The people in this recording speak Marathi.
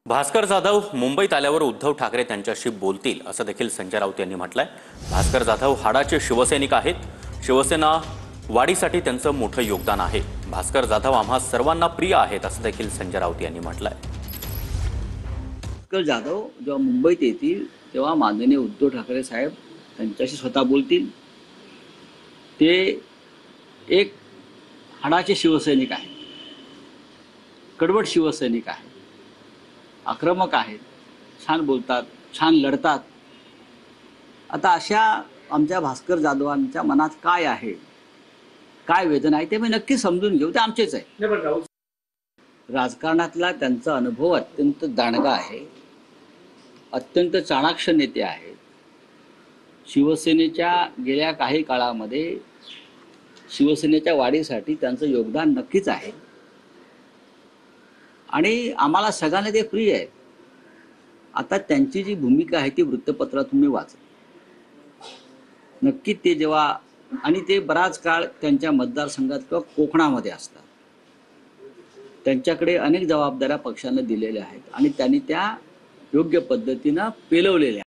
भास्कर जाधव मुंबईत आल्यावर उद्धव ठाकरे त्यांच्याशी बोलतील असं देखील संजय राऊत यांनी म्हटलंय। भास्कर जाधव हाडाचे शिवसैनिक आहेत। शिवसेना वाढीसाठी त्यांचं मोठं योगदान आहे। भास्कर जाधव आम्हा सर्वांना प्रिय आहेत असं देखील संजय राऊत यांनी म्हटलंय। भास्कर जाधव जेव्हा मुंबईत येतील तेव्हा माननीय उद्धव ठाकरे साहेब त्यांच्याशी स्वतः बोलतील। ते एक हाडाचे शिवसैनिक आहेत, कडवट शिवसैनिक आहेत, आक्रमक आहेत, छान बोलतात, छान लढतात। आता अशा आमच्या भास्कर जाधवांच्या मनात काय आहे, काय वेदना आहे ते मी नक्की समजून घेऊ, ते आमचेच आहे। राजकारणातला त्यांचा अनुभव अत्यंत दांडगा आहे, अत्यंत चाणाक्ष नेते आहेत। शिवसेनेच्या गेल्या काही काळामध्ये शिवसेनेच्या वाढीसाठी त्यांचं योगदान नक्कीच आहे आणि आम्हाला सगळ्यांना ते प्रिय आहे। आता त्यांची जी भूमिका आहे ती वृत्तपत्रातून मी वाचली। नक्की ते जेव्हा आणि ते बराच काळ त्यांच्या मतदारसंघात किंवा कोकणामध्ये असतात, त्यांच्याकडे अनेक जबाबदाऱ्या पक्षाने दिलेल्या आहेत आणि त्यांनी त्या योग्य पद्धतीने पेलवलेल्या आहेत।